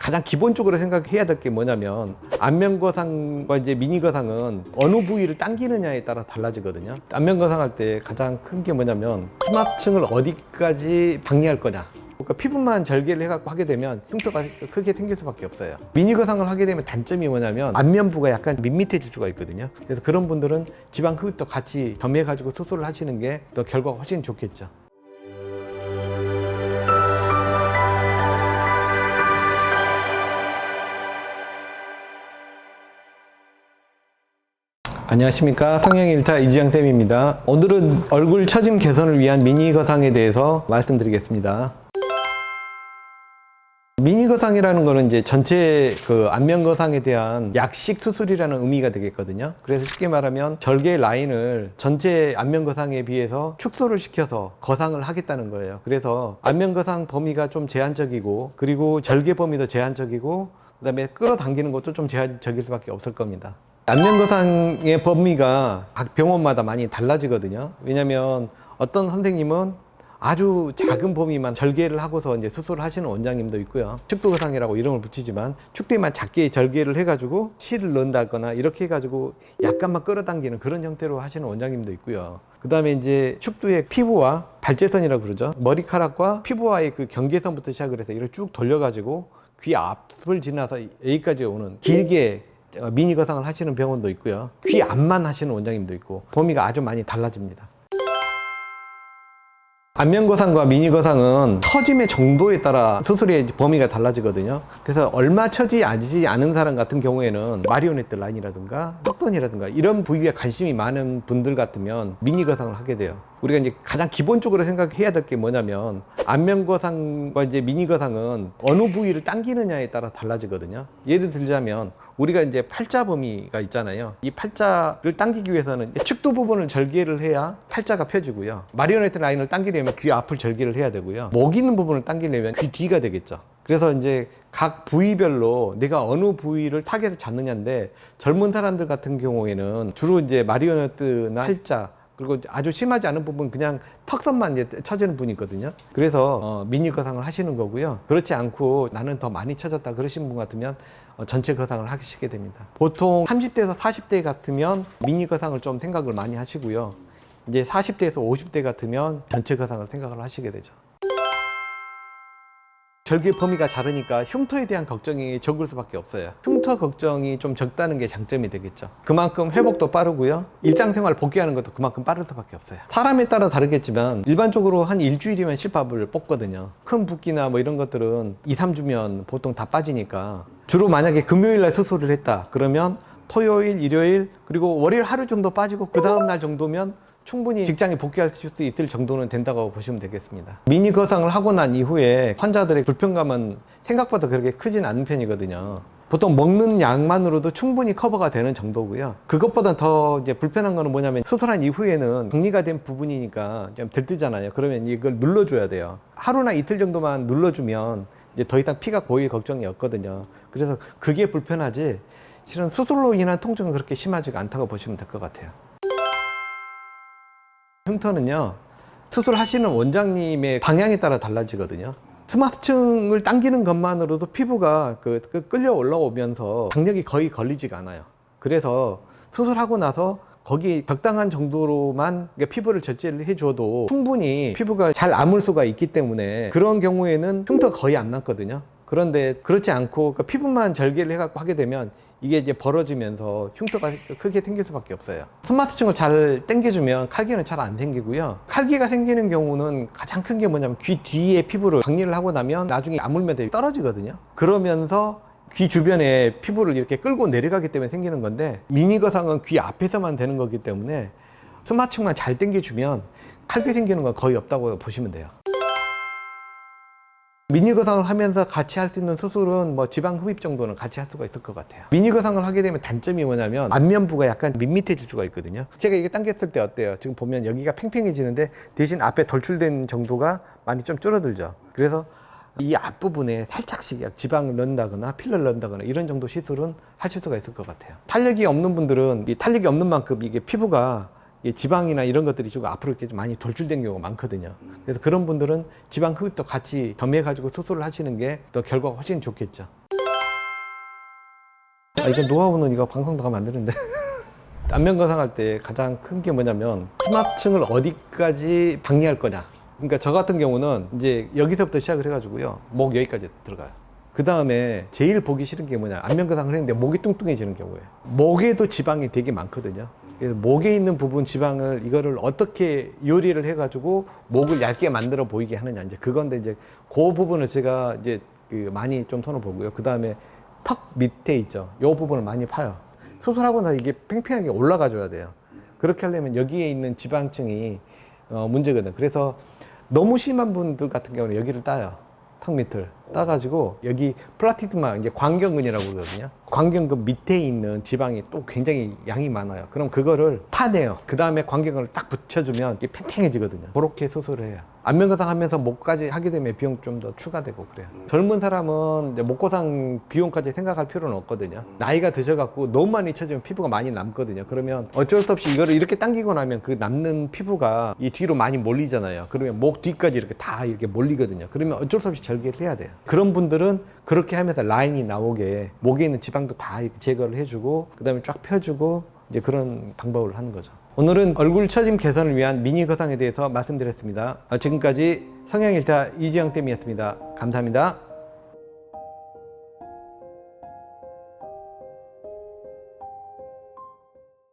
가장 기본적으로 생각해야 될 게 뭐냐면 안면거상과 이제 미니거상은 어느 부위를 당기느냐에 따라 달라지거든요. 안면거상 할 때 가장 큰 게 뭐냐면 수막층을 어디까지 방리할 거냐. 그러니까 피부만 절개를 해갖고 하게 되면 흉터가 크게 생길 수밖에 없어요. 미니거상을 하게 되면 단점이 뭐냐면 안면부가 약간 밋밋해질 수가 있거든요. 그래서 그런 분들은 지방 흡입도 같이 겸해가지고 수술을 하시는 게 더 결과가 훨씬 좋겠죠. 안녕하십니까, 성형일타 이지영쌤입니다. 오늘은 얼굴 처짐 개선을 위한 미니거상에 대해서 말씀드리겠습니다. 미니거상이라는 거는 이제 전체 그 안면거상에 대한 약식 수술이라는 의미가 되겠거든요. 그래서 쉽게 말하면 절개 라인을 전체 안면거상에 비해서 축소를 시켜서 거상을 하겠다는 거예요. 그래서 안면거상 범위가 좀 제한적이고, 그리고 절개 범위도 제한적이고, 그 다음에 끌어당기는 것도 좀 제한적일 수밖에 없을 겁니다. 안면거상의 범위가 각 병원마다 많이 달라지거든요. 왜냐면 어떤 선생님은 아주 작은 범위만 절개를 하고서 이제 수술을 하시는 원장님도 있고요. 축두거상이라고 이름을 붙이지만 축대만 작게 절개를 해가지고 실을 넣는다거나 이렇게 해가지고 약간만 끌어당기는 그런 형태로 하시는 원장님도 있고요. 그 다음에 이제 축두의 피부와 발제선이라고 그러죠. 머리카락과 피부와의 그 경계선부터 시작을 해서 이렇게 쭉 돌려가지고 귀 앞을 지나서 여기까지 오는 길게 미니거상을 하시는 병원도 있고요. 귀 앞만 하시는 원장님도 있고 범위가 아주 많이 달라집니다. 안면거상과 미니거상은 처짐의 정도에 따라 수술의 범위가 달라지거든요. 그래서 얼마 처지지 않은 사람 같은 경우에는 마리오네트 라인이라든가 턱선이라든가 이런 부위에 관심이 많은 분들 같으면 미니거상을 하게 돼요. 우리가 이제 가장 기본적으로 생각해야 될 게 뭐냐면 안면거상과 이제 미니거상은 어느 부위를 당기느냐에 따라 달라지거든요. 예를 들자면 우리가 이제 팔자 범위가 있잖아요. 이 팔자를 당기기 위해서는 측도 부분을 절개를 해야 팔자가 펴지고요. 마리오네트 라인을 당기려면 귀 앞을 절개를 해야 되고요. 목 있는 부분을 당기려면 귀 뒤가 되겠죠. 그래서 이제 각 부위별로 내가 어느 부위를 타겟을 잡느냐인데, 젊은 사람들 같은 경우에는 주로 이제 마리오네트나 팔자, 그리고 아주 심하지 않은 부분 그냥 턱선만 이제 쳐지는 분이 있거든요. 그래서 미니거상을 하시는 거고요. 그렇지 않고 나는 더 많이 쳐졌다 그러신 분 같으면 전체 거상을 하시게 됩니다. 보통 30대에서 40대 같으면 미니거상을 좀 생각을 많이 하시고요. 이제 40대에서 50대 같으면 전체 거상을 생각을 하시게 되죠. 절개 범위가 작으니까 흉터에 대한 걱정이 적을 수밖에 없어요. 흉터 걱정이 좀 적다는 게 장점이 되겠죠. 그만큼 회복도 빠르고요. 일상생활 복귀하는 것도 그만큼 빠를 수밖에 없어요. 사람에 따라 다르겠지만 일반적으로 한 일주일이면 실밥을 뽑거든요. 큰 붓기나 뭐 이런 것들은 2, 3주면 보통 다 빠지니까, 주로 만약에 금요일날 수술을 했다 그러면 토요일, 일요일, 그리고 월요일 하루 정도 빠지고 그 다음날 정도면 충분히 직장에 복귀할 수 있을 정도는 된다고 보시면 되겠습니다. 미니거상을 하고 난 이후에 환자들의 불편감은 생각보다 그렇게 크진 않은 편이거든요. 보통 먹는 양만으로도 충분히 커버가 되는 정도고요. 그것보다 더 이제 불편한 거는 뭐냐면 수술한 이후에는 정리가 된 부분이니까 좀 들뜨잖아요. 그러면 이걸 눌러줘야 돼요. 하루나 이틀 정도만 눌러주면 이제 더 이상 피가 고일 걱정이 없거든요. 그래서 그게 불편하지 실은 수술로 인한 통증은 그렇게 심하지가 않다고 보시면 될 것 같아요. 흉터는요, 수술하시는 원장님의 방향에 따라 달라지거든요. 스마트층을 당기는 것만으로도 피부가 끌려 올라오면서 장력이 거의 걸리지가 않아요. 그래서 수술하고 나서 거기 적당한 정도로만 피부를 절제를 해줘도 충분히 피부가 잘 아물 수가 있기 때문에 그런 경우에는 흉터가 거의 안 남거든요. 그런데 그렇지 않고 피부만 절개를 해갖고 하게 되면 이게 이제 벌어지면서 흉터가 크게 생길 수밖에 없어요. 스마트층을 잘 당겨주면 칼기는 잘 안 생기고요. 칼기가 생기는 경우는 가장 큰 게 뭐냐면 귀 뒤에 피부를 박리를 하고 나면 나중에 아물면들이 떨어지거든요. 그러면서 귀 주변에 피부를 이렇게 끌고 내려가기 때문에 생기는 건데, 미니거상은 귀 앞에서만 되는 거기 때문에 스마트층만 잘 당겨주면 칼기 생기는 건 거의 없다고 보시면 돼요. 미니거상을 하면서 같이 할 수 있는 수술은 뭐 지방 흡입 정도는 같이 할 수가 있을 것 같아요. 미니거상을 하게 되면 단점이 뭐냐면 안면부가 약간 밋밋해질 수가 있거든요. 제가 이게 당겼을 때 어때요? 지금 보면 여기가 팽팽해지는데 대신 앞에 돌출된 정도가 많이 좀 줄어들죠. 그래서 이 앞부분에 살짝씩 지방을 넣는다거나 필러를 넣는다거나 이런 정도 시술은 하실 수가 있을 것 같아요. 탄력이 없는 분들은 이 탄력이 없는 만큼 이게 피부가 지방이나 이런 것들이 좀 앞으로 이렇게 좀 많이 돌출된 경우가 많거든요. 그래서 그런 분들은 지방 흡입도 같이 겸해가지고 수술을 하시는 게 더 결과가 훨씬 좋겠죠. 이거 노하우는 이거 방송도 가면 안 되는데. 안면 거상할 때 가장 큰 게 뭐냐면 피막층을 어디까지 방리할 거냐. 그러니까 저 같은 경우는 이제 여기서부터 시작을 해가지고요, 목 여기까지 들어가요. 그 다음에 제일 보기 싫은 게 뭐냐, 안면 거상을 했는데 목이 뚱뚱해지는 경우에 목에도 지방이 되게 많거든요. 그래서 목에 있는 부분 지방을 이거를 어떻게 요리를 해가지고 목을 얇게 만들어 보이게 하느냐, 이제 그건데 이제 그 부분을 제가 이제 많이 좀 손을 보고요. 그 다음에 턱 밑에 있죠, 이 부분을 많이 파요. 수술하고 나서 이게 팽팽하게 올라가줘야 돼요. 그렇게 하려면 여기에 있는 지방층이 문제거든. 그래서 너무 심한 분들 같은 경우는 여기를 따요. 턱 밑을 따가지고 여기 플라티드마, 이제 광견근이라고 그러거든요. 광견근 밑에 있는 지방이 또 굉장히 양이 많아요. 그럼 그거를 파내요. 그 다음에 광견근을 딱 붙여주면 이게 팽팽해지거든요. 그렇게 수술을 해요. 안면거상 하면서 목까지 하게 되면 비용 좀 더 추가되고 그래요. 젊은 사람은 이제 목거상 비용까지 생각할 필요는 없거든요. 나이가 드셔갖고 너무 많이 쳐지면 피부가 많이 남거든요. 그러면 어쩔 수 없이 이거를 이렇게 당기고 나면 그 남는 피부가 이 뒤로 많이 몰리잖아요. 그러면 목 뒤까지 이렇게 다 이렇게 몰리거든요. 그러면 어쩔 수 없이 절개를 해야 돼요. 그런 분들은 그렇게 하면서 라인이 나오게 목에 있는 지방도 다 이렇게 제거를 해주고 그 다음에 쫙 펴주고 이제 그런 방법을 하는 거죠. 오늘은 얼굴 처짐 개선을 위한 미니 거상에 대해서 말씀드렸습니다. 지금까지 성형일타 이지영 쌤이었습니다. 감사합니다.